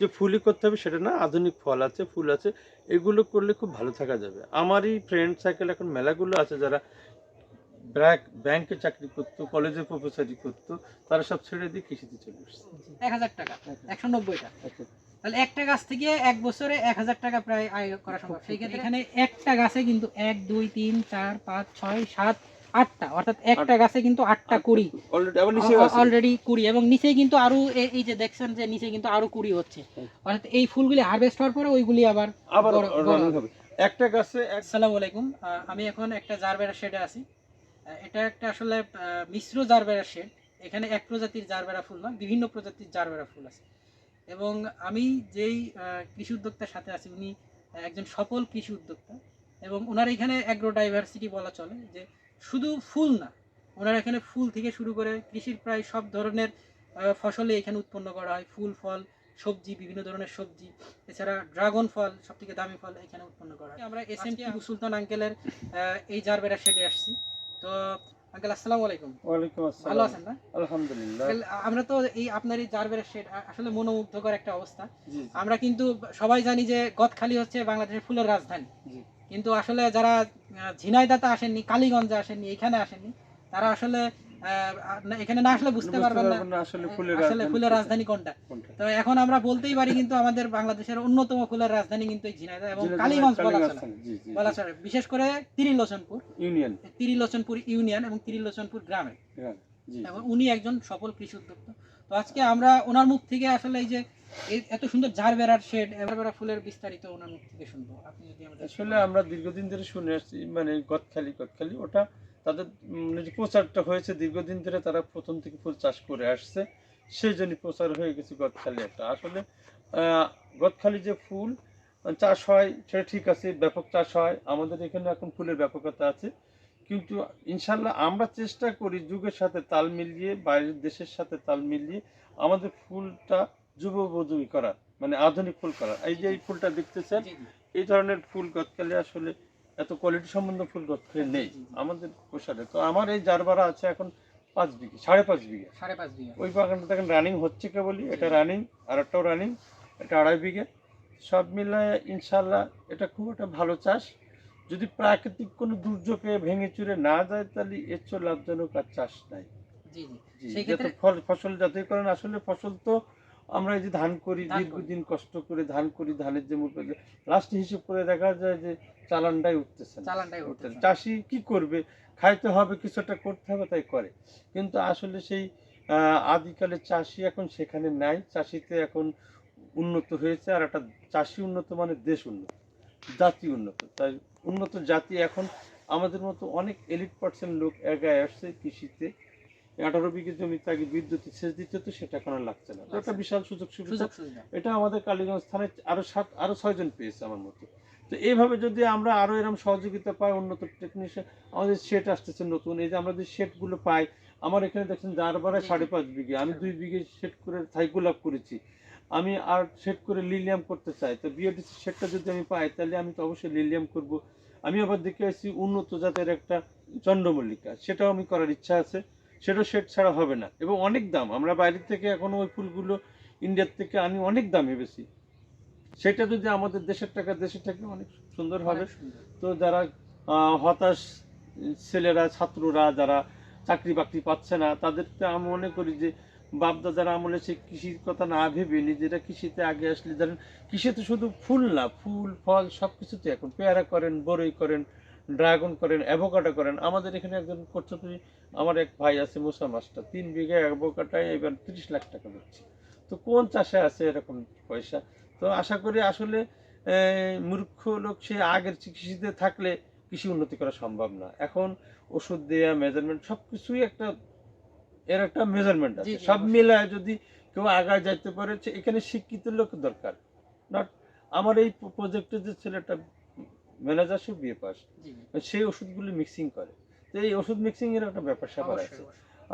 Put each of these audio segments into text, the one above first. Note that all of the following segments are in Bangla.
যে ফুলই করতে হবে সেটা না, আধুনিক ফল আছে, ফুল আছে, এগুলো করলে খুব ভালো থাকা যাবে। আমারই ফ্রেন্ড সার্কেল এখন মেলাগুলো আছে যারা ব্যাংকে চাকরি করতো, কলেজে প্রফেসরি করতো, তারা সব ছেড়ে দিয়ে কৃষিতে চলে এসছে। ১,০০০ টাকা, ১৯০টা। তাহলে একটা গাছ থেকে এক বছরে ১,০০০ টাকা প্রায় আয় করা সম্ভব। সেই ক্ষেত্রে এখানে একটা গাছে কিন্তু ১, 2, 3, 4, 5, 6, 7, 8টা, অর্থাৎ একটা গাছে কিন্তু 8টা কুড়ি অলরেডি কুড়ি, এবং নিচে কিন্তু আরো এই যে দেখছেন যে নিচে কিন্তু আরো কুড়ি হচ্ছে, অর্থাৎ এই ফুলগুলি হারভেস্ট হওয়ার পরে ওইগুলি আবার রানিং হবে একটা গাছে। আসসালামু আলাইকুম, আমি এখন একটা জারবেরা শেডে আছি। এটা একটা আসলে মিশ্র জারবেরা শেড। এখানে এক প্রজাতির জারবেরা ফুল না, বিভিন্ন প্রজাতির জারবেরা ফুল আছে। এবং আমি যেই কৃষি উদ্যোক্তার সাথে আছি উনি একজন সফল কৃষি উদ্যোক্তা, এবং ওনার এখানে অ্যাগ্রো ডাইভার্সিটি বলা চলে, যে শুধু ফুল না, ওনার এখানে ফুল থেকে শুরু করে কৃষির প্রায় সব ধরনের ফসলই এখানে উৎপন্ন করা হয়। ফুল, ফল, সবজি, বিভিন্ন ধরনের সবজি, এছাড়া ড্রাগন ফল, সব থেকে দামি ফল এখানে উৎপন্ন করা হয়। আমরা এস এম টিপু সুলতান আঙ্কেলের এই জারবেরা শেডে আসছি। তো আঙ্কেল আসসালামু আলাইকুম। ওয়ালাইকুম আসসালাম। ভালো আছেন না? আলহামদুলিল্লাহ। আমরা তো এই আপনার এই জারবেরা শেড আসলে মনোমুগ্ধকর একটা অবস্থা। আমরা কিন্তু সবাই জানি যে গদখালি হচ্ছে বাংলাদেশের ফুলের রাজধানী, কিন্তু আসলে যারা ঝিনাইদহতে আসেননি, কালীগঞ্জে আসেননি, এখানে আসেননি, তারা আসলে এখানে না আসলে বুঝতে পারবেন না আসলে ফুলের রাজধানী কোনটা। তো এখন আমরা বলতেই পারি কিন্তু আমাদের বাংলাদেশের অন্যতম ফুলের রাজধানী কিন্তু এই ঝিনাইদহ এবং কালীগঞ্জ বলা চলে, বিশেষ করে ত্রিলোচনপুর ইউনিয়ন এবং ত্রিলোচনপুর গ্রামে। এবং উনি একজন সফল কৃষি উদ্যোক্তা। তো আজকে আমরা ওনার মুখ থেকে আসলে এই যে এত সুন্দর জারবেরার শেড, জারবেরা ফুলের বিস্তারিত ওনার মুখ থেকে শুনবো। আপনি যদি আমাদের আসলে আমরা দীর্ঘদিন ধরে শুনে আসছি, মানে গদখালি ওটা তাদের যে প্রচারটা হয়েছে দীর্ঘদিন ধরে, তারা প্রথম থেকে ফুল চাষ করে আসছে, সেই জন্য প্রচার হয়ে গেছে গদখালি একটা। আসলে গদখালি যে ফুল চাষ হয় সেটা ঠিক আছে, ব্যাপক চাষ হয়, আমাদের এখানে এখন ফুলের ব্যাপকতা আছে, কিন্তু ইনশাল্লাহ আমরা চেষ্টা করি যুগের সাথে তাল মিলিয়ে, বাইরের দেশের সাথে তাল মিলিয়ে আমাদের ফুলটা যুগোপযোগী করার, মানে আধুনিক ফুল করার। এই যে এই ফুলটা দেখতেছেন, এই ধরনের ফুল গদখালি আসলে এত কোয়ালিটি সম্বন্ধ ফুল গদখালি নেই আমাদের প্রসারে। তো আমার এই জারবারা আছে এখন 5 বিঘে, 5.5 বিঘে। ওই বাগানটা দেখেন রানিং হচ্ছে কেবলই, এটা রানিং, আর একটাও রানিং, এটা 2.5 বিঘে। সব মিলায় ইনশাল্লাহ এটা খুব একটা ভালো চাষ। যদি প্রাকৃতিক কোনো দুর্যোগে ভেঙে চুরে না যায় তাহলে এর চেয়ে লাভজনক আর চাষ নাই। ফসল যাতে করেন, আসলে ফসল তো আমরা এই যে ধান করি, দীর্ঘদিন কষ্ট করে ধান করি, ধানের যে মূল্য লাস্টে হিসেব করে দেখা যায় যে চালানটাই উঠতেছে না। চাষি কি করবে, খাইতে হবে, কিছু একটা করতে হবে, তাই করে। কিন্তু আসলে সেই আদিকালের চাষি এখন সেখানে নাই। চাষিতে এখন উন্নত হয়েছে, আর একটা চাষি উন্নত মানে দেশ উন্নত, জাতি উন্নত। তাই উন্নত জাতি এখন আমাদের মতো অনেক এলিট পার্সেন্ট লোক এগায় আসছে কৃষিতে। 18 বিঘে জমিতে আগে বিদ্যুৎ সেচ দিতে হতো, সেটা এখন আর লাগছে না। একটা বিশাল সুযোগ সুবিধা, এটা আমাদের কালীগঞ্জ থানায় আরো 6 জন পেয়েছে আমার মতো। তো এইভাবে যদি আমরা আরো এরকম সহযোগিতা পাই, উন্নত টেকনিশিয়ান, আমাদের সেট আসতেছে নতুন, এই যে আমরা যে সেটগুলো পাই, আমার এখানে দেখছেন জারবারায় 5.5 বিঘে, আমি 2 বিঘে সেট করে থাইগোলাপ করেছি, আমি আর সেট করে লিলিয়াম করতে চাই। তো বিওডিসি সেটটা যদি আমি পাই তাহলে আমি তো অবশ্যই লিলিয়াম করব। আমি আবার দেখে আসছি উন্নত জাতের একটা চন্দ্রমল্লিকা, সেটাও আমি করার ইচ্ছা আছে, সেটাও সেট ছাড়া হবে না, এবং অনেক দাম। আমরা বাইরে থেকে এখন ওই ফুলগুলো ইন্ডিয়ার থেকে আনি, অনেক দামে বেশি। সেটা যদি আমাদের দেশের টাকা অনেক সুন্দর হবে। তো যারা হতাশ ছেলেরা, ছাত্ররা যারা চাকরি বাকরি পাচ্ছে না, তাদেরকে আমি মনে করি যে বাপদাদার আমলে সে কৃষির কথা না ভেবে নিজেরা কৃষিতে আগে আসলে, ধরেন কৃষিতে শুধু ফুল না, ফুল ফল সব কিছুতে এখন পেয়ারা করেন, বরই করেন, ড্রাগন করেন, অ্যাভোকাডো করেন। আমাদের এখানে একজন করছে, আমার এক ভাই আছে মুসা মাস্টার, 3 বিঘা অ্যাভোকাডোয় এবার 30 লাখ টাকা দিচ্ছে। তো কোন চাষে আছে এরকম পয়সা? তো আশা করি আসলে মূর্খ লোক সে আগের কৃষিতে থাকলে কৃষি উন্নতি করা সম্ভব না। এখন ওষুধ দেয়া, মেজারমেন্ট, সবকিছুই একটা এর একটা মেজারমেন্ট আছে। সব মিলায় যদি কেউ আগায় যাইতে পারে, এখানে শিক্ষিত লোক দরকার। নট আমার এই প্রজেক্টে যে ছেলেটা ম্যানেজার, সে বিএ পাস, সেই ওষুধগুলি মিক্সিং করে। তো এই ওষুধ মিক্সিং এর একটা ব্যাপার স্যাপার আছে,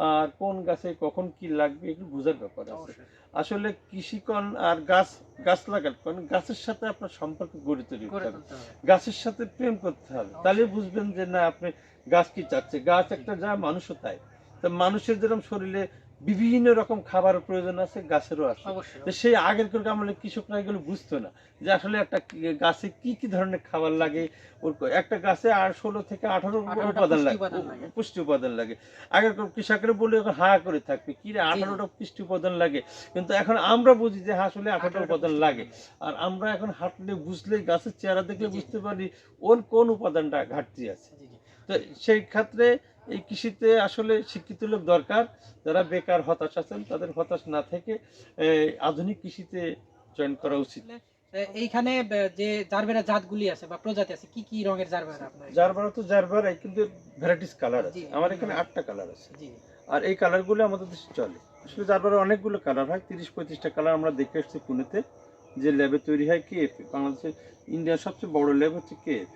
আর কোন গাছে কখন কি লাগবে এগুলো বোঝার ব্যাপার আছে। আসলে কৃষিকণ আর গাছ লাগালে গাছের সাথে আপনার সম্পর্ক গড়ে তুলতে হবে, গাছের সাথে প্রেম করতে হবে, তাহলে বুঝবেন যে না আপনি গাছ কি চাচ্ছে। গাছ একটা যা, মানুষও তাই। তো মানুষের যেরকম শরীরে বিভিন্ন রকম খাবার প্রয়োজন আছে, গাছেরও আছে। অবশ্যই তো সেই আগের আমলে কৃষকরা এগুলো বুঝতো না যে আসলে একটা গাছে কি কি ধরনের খাবার লাগে। ওর একটা গাছে 16 থেকে 18 উপাদান লাগে, পুষ্টি উপাদান লাগে। আগের কৃষকরা বলে এখন হা করে থাকবে কি রে 18টা পুষ্টি উপাদান লাগে, কিন্তু এখন আমরা বুঝি যে আসলে 18টা উপাদান লাগে। আর আমরা এখন হাঁটলে বুঝলেই, গাছের চেহারা দেখলে বুঝতে পারি ওর কোন উপাদানটা ঘাটতি আছে। তো সেই ক্ষেত্রে এই কৃষিতে আসলে শিক্ষিত লোক দরকার। যারা বেকার হতাশ আছেন তাদের হতাশ না থেকে আধুনিক কৃষিতে জয়েন করা উচিত। এইখানে যে জারবেরা জাতগুলি আছে বা প্রজাতি আছে, কি কি রঙের জারবেরা আপনার? জারবেরা তো জারবেরা, কিন্তু ভ্যারাইটিস কালার আছে। আমার এখানে 8টা কালার আছে। আর এই কালারগুলো আমাদের দেশে চলে। আসলে জারবেরা অনেকগুলো কালার হয়, 30-35টা কালার আমরা দেখে এসেছি পুনেতে, যে ল্যাবে তৈরি হয় কেএফ। বাংলাদেশের ইন্ডিয়ার সবচেয়ে বড় ল্যাব হচ্ছে কেএফ।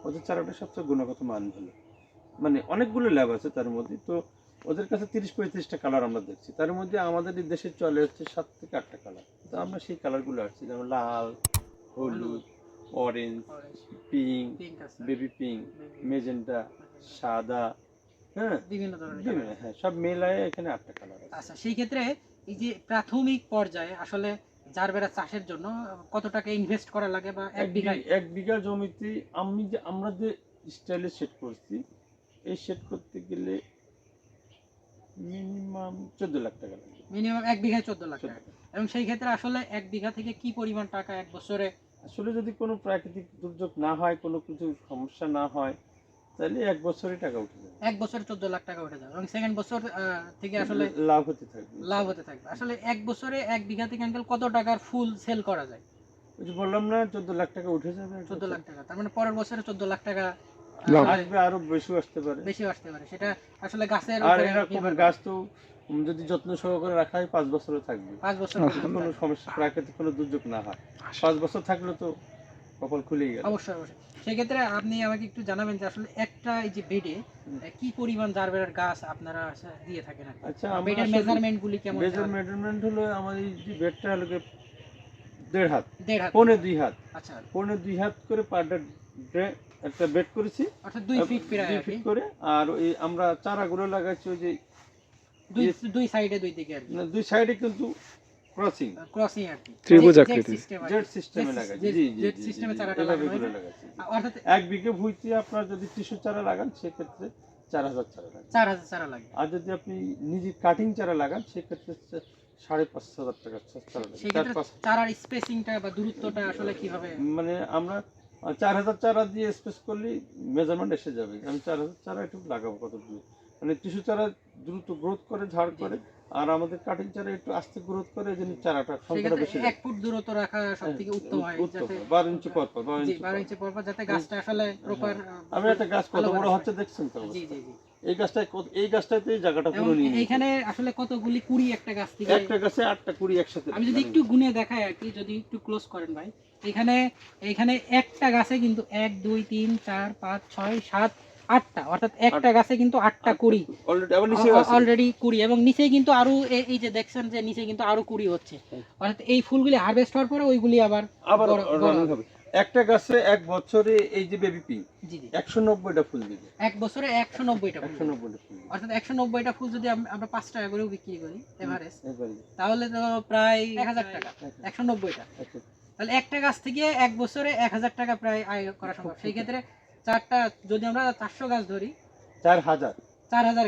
ওদের চারাটা সবচেয়ে গুণগত মান ভালো। মানে অনেকগুলো ল্যাব আছে তার মধ্যে, তো ওদের কাছে 30-35টা কালার আমরা দেখছি। তার মধ্যে আমাদের এই দেশে চলে হচ্ছে 7 থেকে 8টা কালার। তো আমরা সেই কালারগুলো আসছি, যেমন লাল, হলুদ, orange, pink, baby pink, magenta, সাদা, হ্যাঁ বিভিন্ন ধরনের, হ্যাঁ সব মেলায় এখানে 8টা কালার আছে। আচ্ছা, সেই ক্ষেত্রে এই যে প্রাথমিক পর্যায়ে আসলে জারবেরা চাষের জন্য কত টাকা ইনভেস্ট করা লাগে, বা এক বিঘা জমিতে আমরা যে স্টাইলে সেট করছি, এই সেট করতে গেলে মিনিমাম 14 লাখ টাকা লাগে। মিনিমাম 1 বিঘায় 14 লাখ টাকা। এবং সেই ক্ষেত্রে আসলে 1 বিঘা থেকে কি পরিমাণ টাকা এক বছরে, আসলে যদি কোনো প্রাকৃতিক দুর্যোগ না হয়, কোনো কিছু সমস্যা না হয়, তাহলে এক বছরই টাকা উঠে যাবে। এক বছরে 14 লাখ টাকা উঠে যাবে, এবং সেকেন্ড বছর থেকে আসলে লাভ হতে থাকবে। আসলে এক বছরে 1 বিঘা থেকে আঙ্কেল কত টাকার ফুল সেল করা যায়? ওই যে বললাম না, 14 লাখ টাকা উঠে যাবে। 14 লাখ টাকা, তার মানে পরের বছরে 14 লাখ টাকা আসবে, আরো বেশি আসতে পারে। সেটা আসলে গাছের আর এরকম গাছ তো যদি যত্ন সহকারে রাখা হয় 5 বছরে থাকবে। 5 বছর কোনো সমস্যা, প্রাকৃতিক কোনো দুর্যোগ না হয়, 5 বছর থাকলে তো কপাল খুলেই গেল। অবশ্যই। সেই ক্ষেত্রে আপনি আমাকে একটু জানাবেন যে আসলে একটা এই যে বেডে কি পরিমাণ জারবেরার গাছ আপনারা দিয়ে থাকেন? আচ্ছা, বেডের মেজারমেন্ট গুলি কেমন? বেডের মেজারমেন্ট হলো আমার এই যে বেডটা হলো 1.5 হাত, 1.5 হাত, পৌনে 2 হাত। আচ্ছা, পৌনে 2 হাত করে পার একটা বেড করেছি, অর্থাৎ 2 ফিট প্রায় 2 ফিট করে। আর ওই আমরা চারাগুলো লাগাইছি ওই যে দুই সাইডে, দুই দিকে আর কি, না, দুই সাইডে কিন্তু ক্রসিং আর কি, ত্রিভুজ আকৃতি, জেড সিস্টেমে লাগাইছি। জেড সিস্টেমে চারাটা লাগানো লাগাইছি। অর্থাৎ 1 বিঘে ভুঁইতে আপনারা যদি টিস্যু চারা লাগান, সেক্ষেত্রে 4000 চারা লাগে। 4000 চারা লাগে। আর যদি আপনি নিজে কাটিং চারা লাগান, সেক্ষেত্রে 5,500 টাকা চারা লাগে। সেই ক্ষেত্রে চারার স্পেসিংটা বা দূরত্বটা আসলে কিভাবে? মানে আমরা 4000 চারা দিয়ে স্পেস করলে মেজারমেন্ট এসে যাবে। আমি 4000 চারা একটু লাগাবো কত দূর, মানে টিস্যু চারা দ্রুত গ্রোথ করে, ঝাড় করে, আর আমাদের কাটিং চারা একটু আস্তে গ্রোথ করে, যেন চারাটা সংখ্যাটা বেশি। 1 ফুট দূরত্ব রাখা সবথেকে উত্তম হয়, যাতে 12 ইঞ্চি পর 12 ইঞ্চি পর যাতে গাছটা আসলে প্রপার। আমি একটা গাছ কত বড় হচ্ছে দেখছেন তো? জি। এই গাছটাতে জায়গাটা পুরো নিয়ে এখানে আসলে কতগুলি কুড়ি একটা গাছ থেকে, একটা গাছে 8টা কুড়ি একসাথে। আমি যদি একটু গুনে দেখাই আর কি, যদি একটু ক্লোজ করেন ভাই, এখানে একটা গাছে কিন্তু 1 2 3 4 5 6 7 8টা, অর্থাৎ একটা গাছে কিন্তু 8টা কুড়ি অলরেডি কুড়ি, এবং নিচে কিন্তু আরো এই যে দেখছেন যে নিচে কিন্তু আরো কুড়ি হচ্ছে, অর্থাৎ এই ফুলগুলি হারভেস্ট হওয়ার পরে ওইগুলি আবার রানিং হবে। একটা গাছে এক বছরে এই যে বেবি পিঙ্ক 190টা ফুল দিবে। এক বছরে 190টা ফুল, অর্থাৎ 190টা ফুল যদি আমরা 5 টাকা করেও বিক্রি করি এভারেজ, তাহলে তো প্রায় 1000 টাকা। 190টা, তাহলে একটা গাছ থেকে এক বছরে 1000 টাকা প্রায় আয় করা সম্ভব। সেই ক্ষেত্রে চারটা, যদি আমরা 400 গাছ ধরি, 4000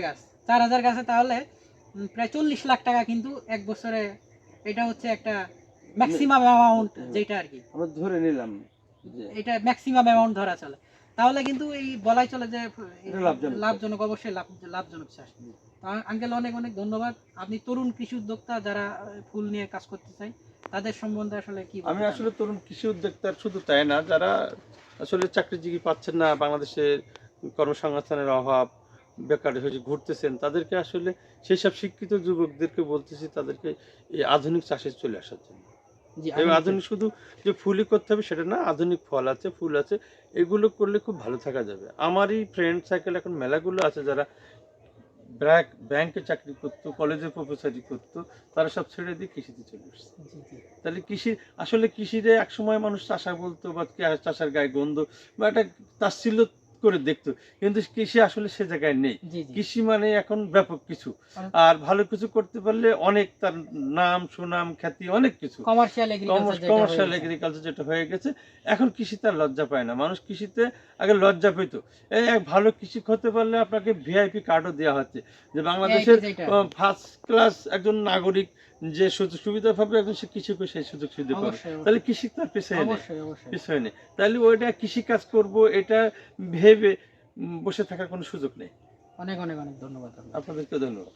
গাছ, 4000 গাছে তাহলে প্রায় 40 লাখ টাকা কিন্তু এক বছরে। এটা হচ্ছে একটা ম্যাক্সিমাম অ্যামাউন্ট, যেটা আর কি আমরা ধরে নিলাম, এটা ম্যাক্সিমাম অ্যামাউন্ট ধরা চলে। তাহলে কিন্তু এই বলাই চলে যে লাভজনক, অবশ্যই লাভজনক চাষ। আঙ্কেল অনেক ধন্যবাদ। আপনি তরুণ কৃষি উদ্যোক্তা যারা ফুল নিয়ে কাজ করতে চায়, তাদের সম্বন্ধে আসলে কি? আমি আসলে তরুণ কৃষি উদ্যোক্তার শুধু তাই না, যারা আসলে চাকরিজীবী পাচ্ছেন না, বাংলাদেশের কর্মসংস্থানের অভাব, বেকার হয়ে ঘুরতেছেন, তাদেরকে আসলে সেই সব শিক্ষিত যুবকদেরকে বলতেছি, তাদেরকে এই আধুনিক চাষে চলে আসার জন্য। আধুনিক শুধু যে ফুলই করতে হবে সেটা না, আধুনিক ফল আছে, ফুল আছে, এগুলো করলে খুব ভালো থাকা যাবে। আমারই ফ্রেন্ড সার্কেল এখন মেলাগুলো আছে, যারা ব্যাংকে চাকরি করতো, কলেজে প্রফেসরি করতো, তারা সব ছেড়ে দিয়ে কৃষিতে চলে এসছে। তাহলে কৃষিরে একসময় মানুষ চাষা বলতো, বা চাষার গায়ে গন্ধ বা একটা তাচ্ছিল্য করে দেখতো, কিন্তু কৃষি আসলে সে জায়গায় নেই। জি জি কৃষি মানে এখন ব্যাপক কিছু, অনেক আর ভালো কিছু করতে পারলে অনেক তার নাম সুনাম খ্যাতি অনেক কিছু। কমার্শিয়াল এগ্রিকালচার যেটা কমার্শিয়াল হয়ে গেছে। এগ্রিকালচার যেটা হয়ে গেছে, এখন কৃষিতে আর লজ্জা পায় না মানুষ। কৃষিতে আগে লজ্জা পেত। এই এক ভালো কৃষিক হতে পারলে আপনাকে ভিআইপি কার্ডও দেওয়া হচ্ছে, যে বাংলাদেশের যেটা ফার্স্ট ক্লাস একজন নাগরিক যে সুযোগ সুবিধা পাবে, একজন সে কৃষিকে সেই সুযোগ সুবিধা পাবে। অবশ্যই তাহলে কৃষি তার পেছনে নেই, অবশ্যই অবশ্যই পিছনে নেই। তাহলে ওইটা কৃষি কাজ করব এটা ভেবে বসে থাকার কোনো সুযোগ নেই। অনেক অনেক অনেক ধন্যবাদ আপনাকে। আপনাদেরকে ধন্যবাদ।